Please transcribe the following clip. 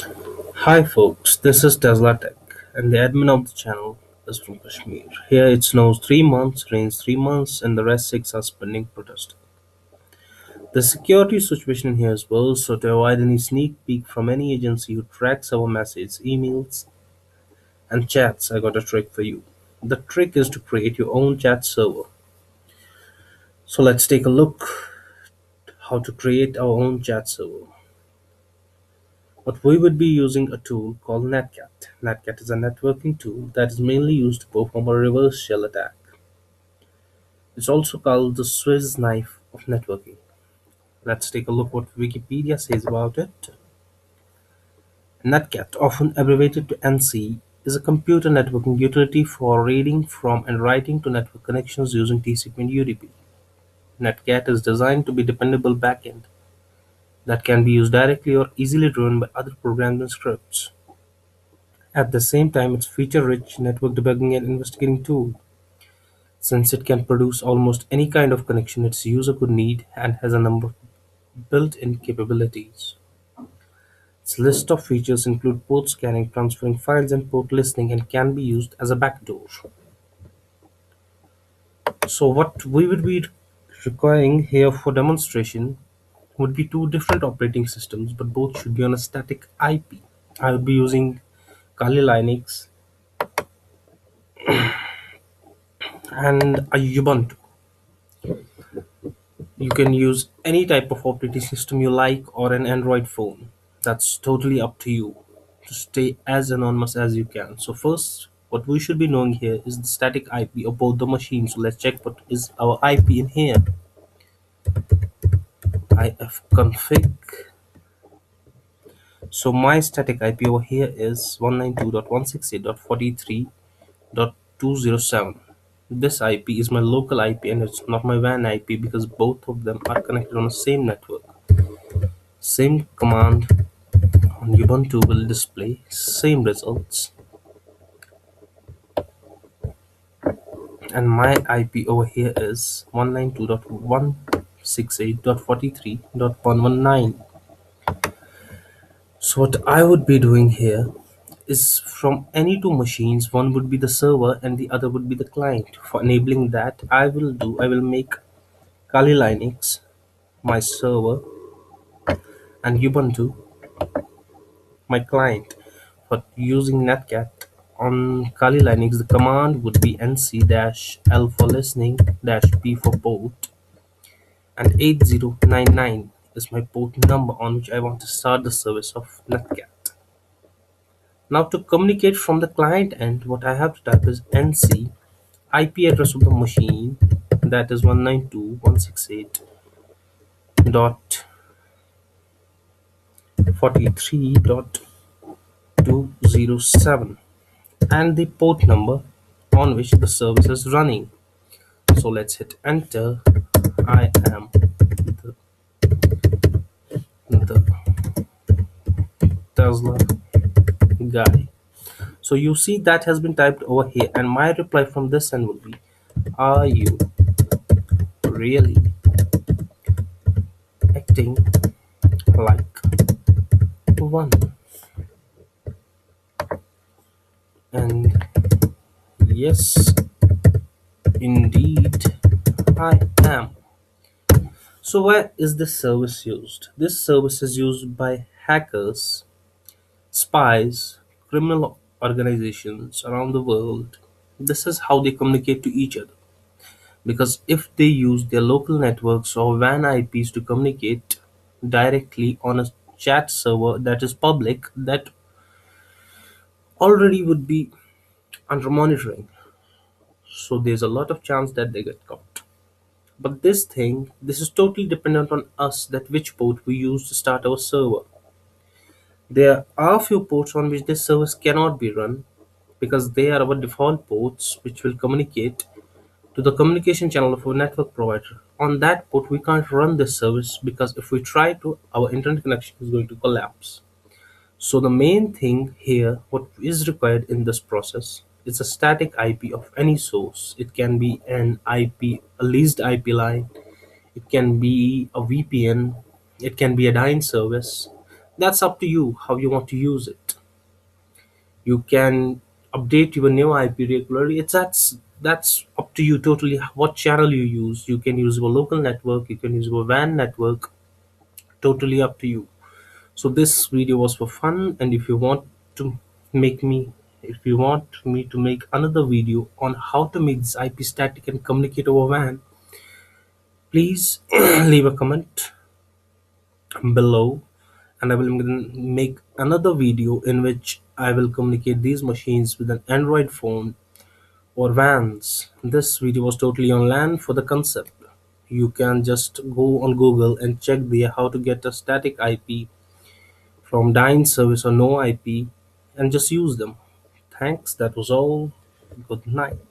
Hi folks, this is Tesla Tech, and the admin of the channel is from Kashmir. Here it snows 3 months, rains 3 months, and the rest 6 are spending protesting. The security situation here is worse, so to avoid any sneak peek from any agency who tracks our messages, emails, and chats, I got a trick for you. The trick is to create your own chat server. So let's take a look how to create our own chat server. But we would be using a tool called Netcat. Netcat is a networking tool that is mainly used to perform a reverse shell attack. It's also called the Swiss knife of networking. Let's take a look what Wikipedia says about it. Netcat, often abbreviated to NC, is a computer networking utility for reading from and writing to network connections using TCP and UDP. Netcat is designed to be dependable backend that can be used directly or easily driven by other programs and scripts. At the same time, it's feature-rich network debugging and investigating tool, since it can produce almost any kind of connection its user could need and has a number of built-in capabilities. Its list of features include port scanning, transferring files, and port listening, and can be used as a backdoor. So what we would be requiring here for demonstration would be two different operating systems, but both should be on a static IP. I would be using Kali Linux and a Ubuntu. You can use any type of operating system you like or an Android phone. That's totally up to you to stay as anonymous as you can. So first, what we should be knowing here is the static IP of both the machines. So let's check what is our IP in here. ifconfig. So my static IP over here is 192.168.43.207. This IP is my local IP and it's not my WAN IP because both of them are connected on the same network. Same command on Ubuntu will display same results, and my IP over here is 192.168.43.119. So what I would be doing here is from any two machines, one would be the server and the other would be the client. For enabling that, I will make Kali Linux my server and Ubuntu my client. For using Netcat on Kali Linux, the command would be nc-l for listening -p for port, and 8099 is my port number on which I want to start the service of Netcat. Now to communicate from the client end, what I have to type is nc IP address of the machine, that is 192.168.43.207, and the port number on which the service is running. So let's hit enter. I am the Tesla guy. So you see that has been typed over here, and my reply from this end will be, are you really acting like one? And yes, indeed, I am. So where is this service used? This service is used by hackers, spies, criminal organizations around the world. This is how they communicate to each other. Because if they use their local networks or WAN IPs to communicate directly on a chat server that is public, that already would be under monitoring. So there's a lot of chance that they get caught. But this is totally dependent on us that which port we use to start our server. There are few ports on which this service cannot be run because they are our default ports which will communicate to the communication channel of our network provider. On that port, we can't run this service because if we try to, our internet connection is going to collapse. So the main thing here, what is required in this process, is a static IP of any source. It can be an IP, a leased IP line. It can be a VPN. It can be a DINE service. That's up to you how you want to use it. You can update your new IP regularly. That's up to you totally what channel you use. You can use your local network, you can use your WAN network, totally up to you. So this video was for fun, and to make me if you want me to make another video on how to make this IP static and communicate over WAN, please leave a comment below, and I will make another video in which I will communicate these machines with an Android phone or WANs. This video was totally on LAN for the concept. You can just go on Google and check there how to get a static IP from dying service or no IP and just use them. Thanks, that was all. Good night.